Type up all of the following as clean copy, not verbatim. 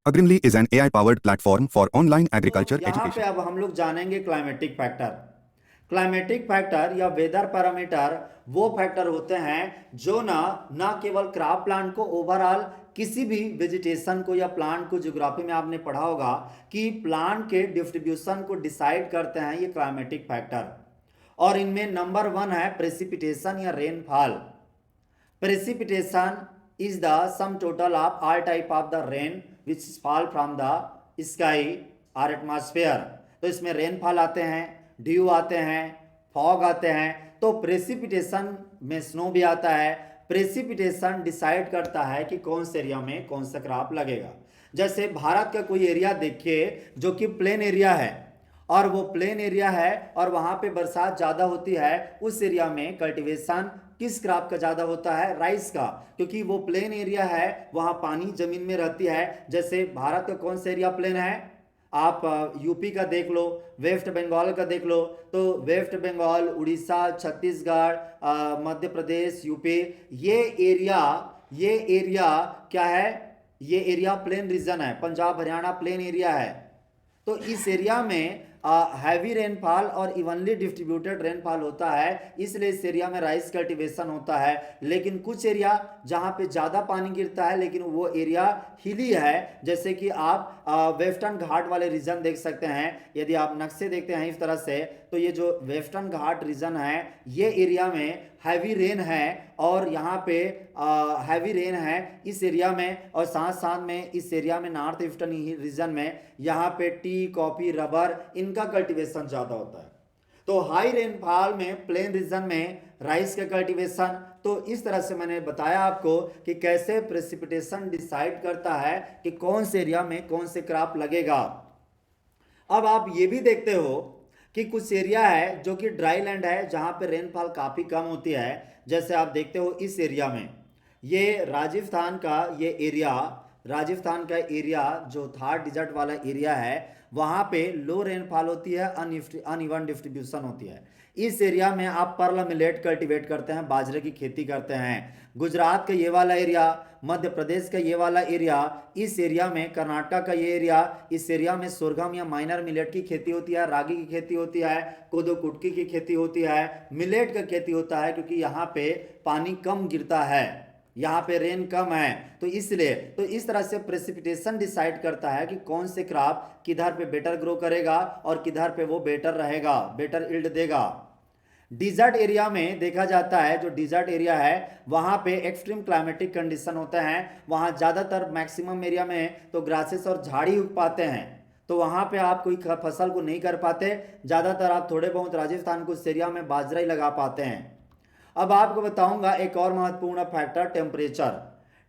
Agrimly is an AI-powered platform for online agriculture तो यहाँ पे education. अब हम लोग जानेंगे क्लाइमेटिक फैक्टर। क्लाइमेटिक फैक्टर या वेदर पैरामीटर वो फैक्टर होते हैं जो ना केवल क्रॉप प्लांट को ओवरऑल किसी भी वेजिटेशन को या प्लांट को, ज्योग्राफी में आपने पढ़ा होगा कि प्लांट के डिस्ट्रीब्यूशन को डिसाइड करते हैं ये क्लाइमेटिक फैक्टर। और इनमें नंबर 1 है प्रेसिपिटेशन या rainfall. Precipitation is the sum total of all type of the rain which fall from the sky or atmosphere। तो इसमें रेनफॉल आते हैं, ड्यू आते हैं, फॉग आते हैं। तो प्रेसिपिटेशन में स्नो भी आता है। प्रेसिपिटेशन डिसाइड करता है कि कौन से एरिया में कौन सा क्रॉप लगेगा। जैसे भारत का कोई एरिया देखिए जो कि प्लेन एरिया है, और वो प्लेन एरिया है और वहां पे बरसात ज्यादा होती है, उस एरिया में कल्टीवेशन किस क्रॉप का ज्यादा होता है? राइस का, क्योंकि वो प्लेन एरिया है, वहां पानी जमीन में रहती है। जैसे भारत का कौन सा एरिया प्लेन है? आप यूपी का देख लो, वेस्ट बंगाल का देख लो। तो वेस्ट बंगाल, उड़ीसा, छत्तीसगढ़, मध्य प्रदेश, यूपी, ये एरिया क्या है? ये एरिया प्लेन रीजन है। पंजाब हरियाणा प्लेन एरिया है। तो इस एरिया में हैवी रेनफॉल और इवनली डिस्ट्रीब्यूटेड रेनफॉल होता है, इसलिए इस एरिया में राइस कल्टीवेशन होता है। लेकिन कुछ एरिया जहां पे ज़्यादा पानी गिरता है लेकिन वो एरिया हिली है, जैसे कि आप वेस्टर्न घाट वाले रीजन देख सकते हैं। यदि आप नक्शे देखते हैं इस तरह से, तो ये जो वेस्टर्न घाट रीजन है, ये एरिया में हैवी रेन है और यहाँ पे हैवी रेन है इस एरिया में। और साथ साथ में इस एरिया में नॉर्थ ईस्टर्न रीजन में यहाँ पे टी, कॉफी, रबर, इनका कल्टीवेशन ज़्यादा होता है। तो हाई रेनफॉल में प्लेन रीजन में राइस का कल्टीवेशन। तो इस तरह से मैंने बताया आपको कि कैसे प्रेसिपिटेशन डिसाइड करता है कि कौन से एरिया में कौन से क्रॉप लगेगा। अब आप ये भी देखते हो कि कुछ एरिया है जो कि ड्राई लैंड है, जहां पे रेनफॉल काफ़ी कम होती है। जैसे आप देखते हो इस एरिया में, ये राजस्थान का एरिया जो थार डिजर्ट वाला एरिया है, वहां पे लो रेनफॉल होती है, अनइवन डिस्ट्रीब्यूशन होती है। इस एरिया में आप पर्ल मिलेट कल्टीवेट करते हैं, बाजरे की खेती करते हैं। गुजरात का ये वाला एरिया, मध्य प्रदेश का ये वाला एरिया, इस एरिया में कर्नाटक का ये एरिया, इस एरिया में सोरगम या माइनर मिलेट की खेती होती है, रागी की खेती होती है, कोदो कुटकी की खेती होती है, मिलेट का खेती होता है, क्योंकि यहाँ पे पानी कम गिरता है, यहाँ पे रेन कम है। तो इसलिए तो इस तरह से प्रेसिपिटेशन डिसाइड करता है कि कौन से क्रॉप किधर पे बेटर ग्रो करेगा और किधर पे वो बेटर रहेगा, बेटर इल्ड देगा। डिजर्ट एरिया में देखा जाता है, जो डिजर्ट एरिया है वहां पे एक्सट्रीम क्लाइमेटिक कंडीशन होते हैं। वहां ज्यादातर मैक्सिमम एरिया में तो ग्रासेस और झाड़ी उग पाते हैं, तो वहां पे आप कोई फसल को नहीं कर पाते। ज्यादातर आप थोड़े बहुत राजस्थान को उस एरिया में बाजरा ही लगा पाते हैं। अब आपको बताऊंगा एक और महत्वपूर्ण फैक्टर, टेम्परेचर।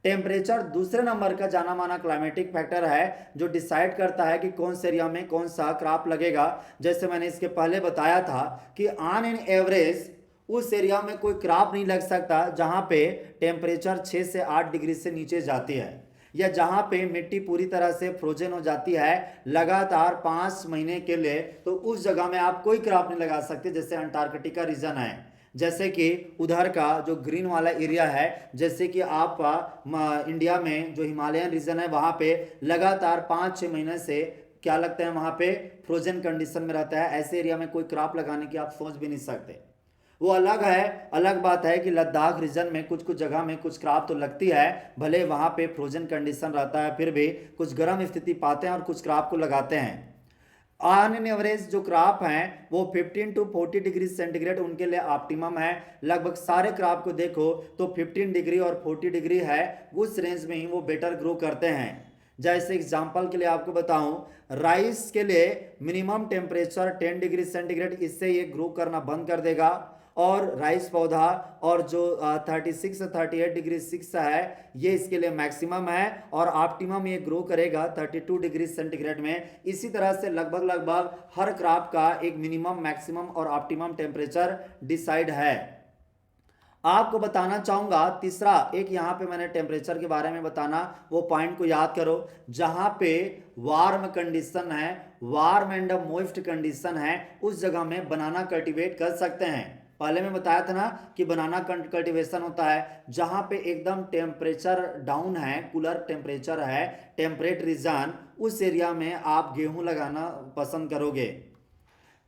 टेम्परेचर दूसरे नंबर का जाना माना क्लाइमेटिक फैक्टर है, जो डिसाइड करता है कि कौन से एरिया में कौन सा क्रॉप लगेगा। जैसे मैंने इसके पहले बताया था कि ऑन एन एवरेज उस एरिया में कोई क्रॉप नहीं लग सकता जहां पे टेम्परेचर 6 से 8 डिग्री से नीचे जाती है, या जहां पे मिट्टी पूरी तरह से फ्रोजन हो जाती है लगातार 5 महीने के लिए। तो उस जगह में आप कोई क्रॉप नहीं लगा सकते। जैसे अंटार्कटिका रीजन है, जैसे कि उधर का जो ग्रीन वाला एरिया है, जैसे कि आप इंडिया में जो हिमालयन रीजन है, वहाँ पे लगातार 5-6 महीने से क्या लगता है, वहाँ पे फ्रोजन कंडीशन में रहता है। ऐसे एरिया में कोई क्रॉप लगाने की आप सोच भी नहीं सकते। वो अलग है, अलग बात है कि लद्दाख रीजन में कुछ कुछ जगह में कुछ क्रॉप तो लगती है, भले वहाँ पे फ्रोजन कंडीशन रहता है, फिर भी कुछ गर्म स्थिति पाते हैं और कुछ क्रॉप को लगाते हैं। ऑन एन एवरेज जो क्रॉप हैं वो 15 टू 40 डिग्री सेंटीग्रेड उनके लिए ऑप्टिमम है। लगभग सारे क्रॉप को देखो तो 15 डिग्री और 40 डिग्री है, उस रेंज में ही वो बेटर ग्रो करते हैं। जैसे एग्जांपल के लिए आपको बताऊं, राइस के लिए मिनिमम टेम्परेचर 10 डिग्री सेंटीग्रेड, इससे ये ग्रो करना बंद कर देगा। और राइस पौधा और जो 36 से 38 डिग्री 6 है, ये इसके लिए मैक्सिमम है, और ऑप्टिमम ये ग्रो करेगा 32 डिग्री सेंटीग्रेड में। इसी तरह से लगभग लगभग हर क्रॉप का एक मिनिमम, मैक्सिमम और ऑप्टिमम टेम्परेचर डिसाइड है। आपको बताना चाहूंगा तीसरा एक, यहां पे मैंने टेम्परेचर के बारे में बताना, वो पॉइंट को याद करो। जहां पे वार्म कंडीशन है, वार्म एंड मोइस्ट कंडीशन है, उस जगह में बनाना कल्टीवेट कर सकते हैं। पहले मैं बताया था ना कि बनाना कल्टीवेशन होता है जहां पे एकदम टेम्परेचर डाउन है, कूलर टेम्परेचर है, टेम्परेट रीजन, उस एरिया में आप गेहूं लगाना पसंद करोगे।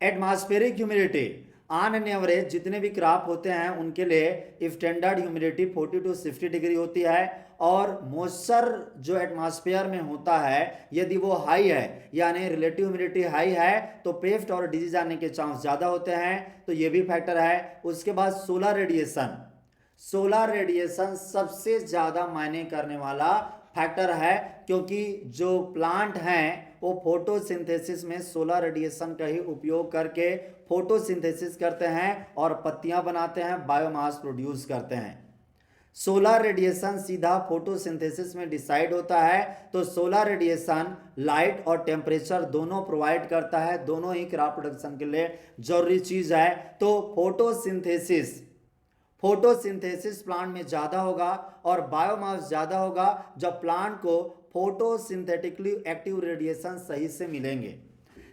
Atmospheric humidity, on an average जितने भी क्रॉप होते हैं उनके लिए स्टैंडर्ड ह्यूमिडिटी 40 to 60 डिग्री होती है, और मॉइस्चर जो एटमॉस्फेयर में होता है यदि वो हाई है यानी रिलेटिव ह्यूमिडिटी हाई है तो पेस्ट और डिजीज आने के चांस ज़्यादा होते हैं, तो ये भी फैक्टर है। उसके बाद सोलर रेडिएशन, सोलर रेडिएशन सबसे ज़्यादा मायने करने वाला फैक्टर है, क्योंकि जो प्लांट हैं वो फोटोसिंथेसिस में सोलर रेडिएशन का ही उपयोग करके फोटोसिंथेसिस करते हैं और पत्तियां बनाते हैं, बायोमास प्रोड्यूस करते हैं। सोलर रेडिएशन सीधा फोटोसिंथेसिस में डिसाइड होता है, तो सोलर रेडिएशन लाइट और टेम्परेचर दोनों प्रोवाइड करता है, दोनों ही क्रॉप प्रोडक्शन के लिए जरूरी चीज है। तो फोटोसिंथेसिस प्लांट में ज़्यादा होगा और बायोमास ज़्यादा होगा जब प्लांट को फोटोसिंथेटिकली एक्टिव रेडिएशन सही से मिलेंगे।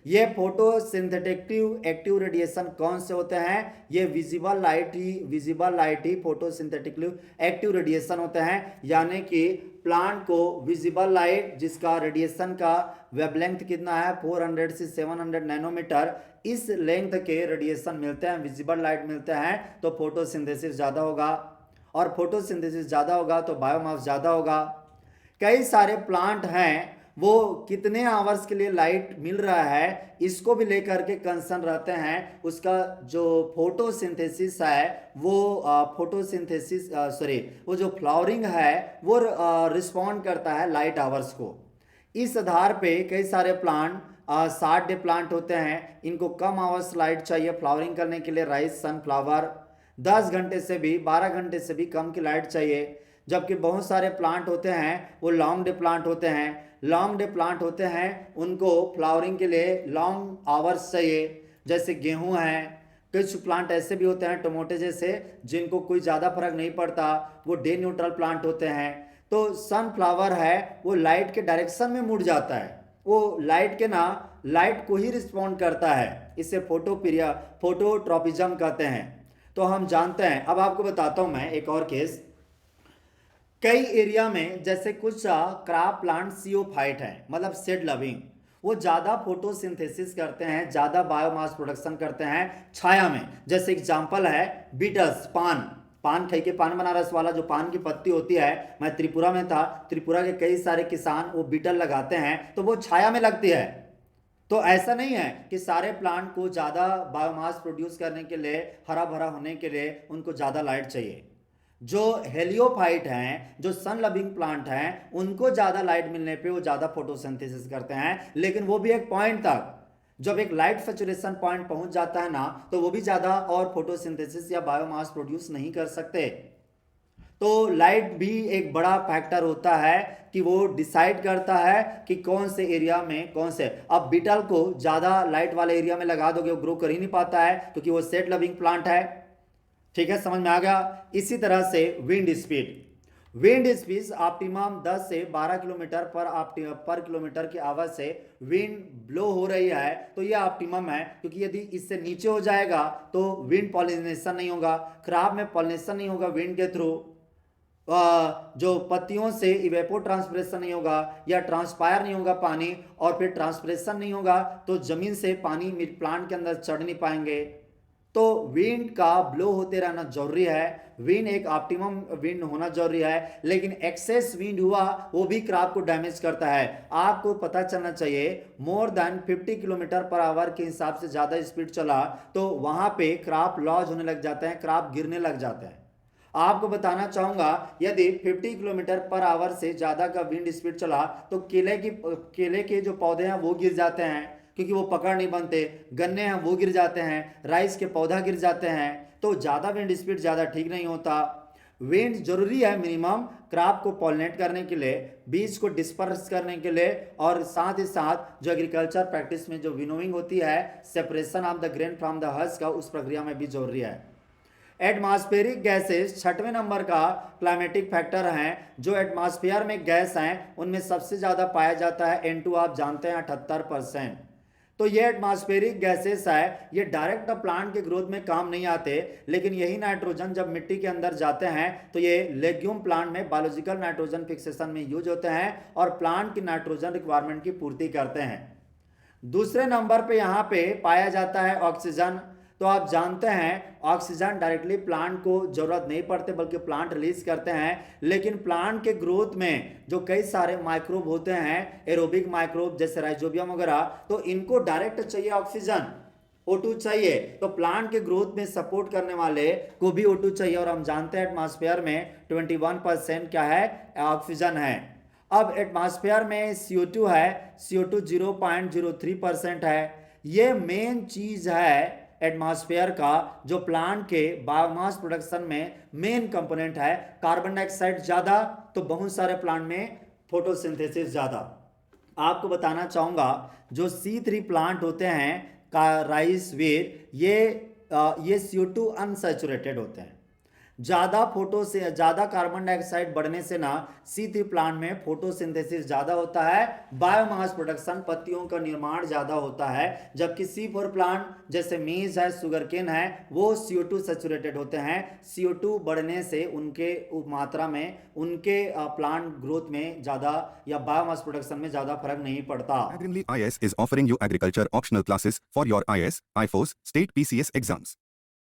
ये फोटोसिंथेटिव एक्टिव रेडिएशन कौन से होते हैं? ये विजिबल लाइट ही फोटोसिंथेटिकली एक्टिव रेडिएशन होते हैं, यानी कि प्लांट को विजिबल लाइट जिसका रेडिएशन का वेवलेंथ कितना है 400 से 700 नैनोमीटर, इस लेंथ के रेडिएशन मिलते हैं, विजिबल लाइट मिलते हैं, तो फोटोसिंथेसिस ज़्यादा होगा, और फोटोसिंथेसिस ज़्यादा होगा तो बायोमास ज़्यादा होगा। कई सारे प्लांट हैं वो कितने आवर्स के लिए लाइट मिल रहा है इसको भी लेकर के कंसर्न रहते हैं, उसका जो फोटोसिंथेसिस है वो वो जो फ्लावरिंग है वो रिस्पॉन्ड करता है लाइट आवर्स को। इस आधार पे कई सारे प्लांट 60 डे प्लांट होते हैं, इनको कम आवर्स लाइट चाहिए फ्लावरिंग करने के लिए। राइस सनफ्लावर 10 घंटे से भी 12 घंटे से भी कम की लाइट चाहिए, जबकि बहुत सारे प्लांट होते हैं वो लॉन्ग डे प्लांट होते हैं। लॉन्ग डे प्लांट होते हैं उनको फ्लावरिंग के लिए लॉन्ग आवर्स चाहिए, जैसे गेहूं है। कुछ प्लांट ऐसे भी होते हैं टमाटो जैसे जिनको कोई ज़्यादा फर्क नहीं पड़ता, वो डे न्यूट्रल प्लांट होते हैं। तो सनफ्लावर है वो लाइट के डायरेक्शन में मुड़ जाता है, वो लाइट को ही रिस्पॉन्ड करता है, इसे फोटोट्रॉपिज्म कहते हैं। तो हम जानते हैं। अब आपको बताता हूं मैं एक और केस। कई एरिया में जैसे कुछ क्रॉप प्लांट सीओफाइट हैं, मतलब सीड लविंग, वो ज़्यादा फोटोसिंथेसिस करते हैं, ज़्यादा बायोमास प्रोडक्शन करते हैं छाया में। जैसे एग्जांपल है बीटल्स, पान खाई के पान बनारस वाला जो पान की पत्ती होती है, मैं त्रिपुरा में था, त्रिपुरा के कई सारे किसान वो बीटल लगाते हैं तो वो छाया में लगती है। तो ऐसा नहीं है कि सारे प्लांट को ज़्यादा बायोमास प्रोड्यूस करने के लिए, हरा भरा होने के लिए उनको ज़्यादा लाइट चाहिए। जो हेलियोफाइट हैं, जो सन लविंग प्लांट हैं, उनको ज़्यादा लाइट मिलने पे वो ज़्यादा फोटोसिंथेसिस करते हैं, लेकिन वो भी एक पॉइंट तक। जब एक लाइट सैचुरेशन पॉइंट पहुंच जाता है ना, तो वो भी ज़्यादा और फोटोसिंथेसिस या बायोमास प्रोड्यूस नहीं कर सकते। तो लाइट भी एक बड़ा फैक्टर होता है कि वो डिसाइड करता है कि कौन से एरिया में कौन से। अब बीटल को ज़्यादा लाइट वाले एरिया में लगा दोगे वो ग्रो कर ही नहीं पाता है, क्योंकि वो सेट लविंग प्लांट है। ठीक है, समझ में आ गया। इसी तरह से विंड स्पीड ऑप्टिमम 10 से 12 किलोमीटर पर किलोमीटर की आवाज से विंड ब्लो हो रही है, तो यह ऑप्टिमम है, क्योंकि यदि इससे नीचे हो जाएगा तो विंड पॉलिनेशन नहीं होगा, क्रॉप में पॉलिनेशन नहीं होगा विंड के थ्रू, जो पत्तियों से इवेपो ट्रांसपिरेशन नहीं होगा या ट्रांसपायर नहीं होगा पानी, और फिर ट्रांसपिरेशन नहीं होगा तो जमीन से पानी प्लांट के अंदर चढ़ नहीं पाएंगे। तो विंड का ब्लो होते रहना जरूरी है, विंड एक ऑप्टिमम विंड होना जरूरी है, लेकिन एक्सेस विंड हुआ वो भी क्रॉप को डैमेज करता है। आपको पता चलना चाहिए more than 50 kilometre per hour के हिसाब से ज़्यादा स्पीड चला तो वहाँ पे क्रॉप लॉज होने लग जाते हैं, क्रॉप गिरने लग जाते हैं। आपको बताना चाहूँगा यदि 50 किलोमीटर पर आवर से ज़्यादा का विंड स्पीड चला तो केले के जो पौधे हैं वो गिर जाते हैं, क्योंकि वो पकड़ नहीं बनते, गन्ने हैं वो गिर जाते हैं, राइस के पौधा गिर जाते हैं। तो ज़्यादा विंड स्पीड ज़्यादा ठीक नहीं होता। विंड जरूरी है मिनिमम क्रॉप को पॉलिनेट करने के लिए, बीज को डिस्पर्स करने के लिए, और साथ ही साथ जो एग्रीकल्चर प्रैक्टिस में जो विनोइंग होती है, separation of the grain from the husk का, उस प्रक्रिया में भी जरूरी है। एटमॉस्फेरिक गैसेस 6वें नंबर का क्लाइमेटिक फैक्टर हैं। जो एटमॉस्फेयर में गैस हैं उनमें सबसे ज़्यादा पाया जाता है N2, आप जानते हैं 78%। तो ये एटमॉस्फेरिक गैसेस है, ये डायरेक्ट प्लांट के ग्रोथ में काम नहीं आते, लेकिन यही नाइट्रोजन जब मिट्टी के अंदर जाते हैं तो ये लेग्यूम प्लांट में बायोलॉजिकल नाइट्रोजन फिक्सेशन में यूज होते हैं और प्लांट की नाइट्रोजन रिक्वायरमेंट की पूर्ति करते हैं। दूसरे नंबर पे यहाँ पे पाया जाता है ऑक्सीजन। तो आप जानते हैं ऑक्सीजन डायरेक्टली प्लांट को जरूरत नहीं पड़ते, बल्कि प्लांट रिलीज करते हैं, लेकिन प्लांट के ग्रोथ में जो कई सारे माइक्रोब होते हैं, एरोबिक माइक्रोब जैसे राइजोबियम वगैरह, तो इनको डायरेक्ट चाहिए ऑक्सीजन, O2 चाहिए। तो प्लांट के ग्रोथ में सपोर्ट करने वाले को भी O2 चाहिए, और हम जानते हैं एटमॉस्फेयर में 21% क्या है, ऑक्सीजन है। अब एटमॉस्फेयर में CO2 है, CO2 0.03% है। ये मेन चीज है एटमॉस्फेयर का जो प्लांट के बायोमास प्रोडक्शन में मेन कंपोनेंट है। कार्बन डाइऑक्साइड ज्यादा तो बहुत सारे प्लांट में फोटोसिंथेसिस ज्यादा। आपको बताना चाहूंगा जो C3 प्लांट होते हैं का राइस व्हीट, ये CO2 अनसैचुरेटेड होते हैं। ज़्यादा फोटो से ज़्यादा कार्बन डाइऑक्साइड बढ़ने से ना C3 प्लांट में फोटोसिंथेसिस ज़्यादा होता है, बायोमास प्रोडक्शन पत्तियों का निर्माण ज़्यादा होता है, जबकि C4 प्लांट जैसे मेज है, सुगरकेन है, वो CO2 सैचुरेटेड होते हैं। CO2 बढ़ने से उनके मात्रा में उनके प्लांट ग्रोथ में ज़्यादा या बायोमास प्रोडक्शन में ज़्यादा फर्क नहीं पड़ता। Agrimly IS is offering you agriculture optional classes for your IS, IFOS, state PCS exams.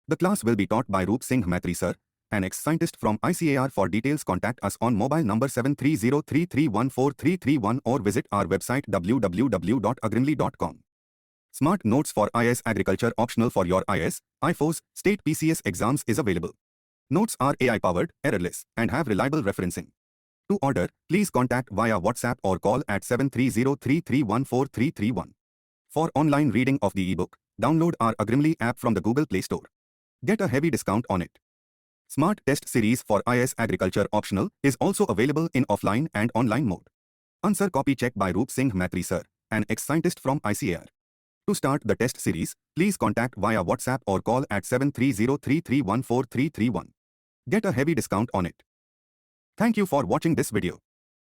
The class will be taught by Roop Singh Maitri sir, an ex-scientist from ICAR. For details contact us on mobile number 7303314331 or visit our website www.agrimly.com. Smart Notes for IS Agriculture optional for your IS, IFOS, state PCS exams is available. Notes are AI-powered, errorless, and have reliable referencing. To order, please contact via WhatsApp or call at 7303314331. For online reading of the ebook, download our Agrimly app from the Google Play Store. Get a heavy discount on it. Smart Test Series for IS Agriculture optional is also available in offline and online mode. Answer copy check by Roop Singh Maitri sir, an ex-scientist from ICAR. To start the test series, please contact via WhatsApp or call at 7303314331. Get a heavy discount on it. Thank you for watching this video.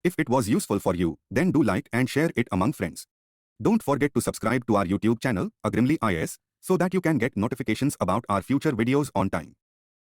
If it was useful for you, then do like and share it among friends. Don't forget to subscribe to our YouTube channel, Agrimly IS, so that you can get notifications about our future videos on time.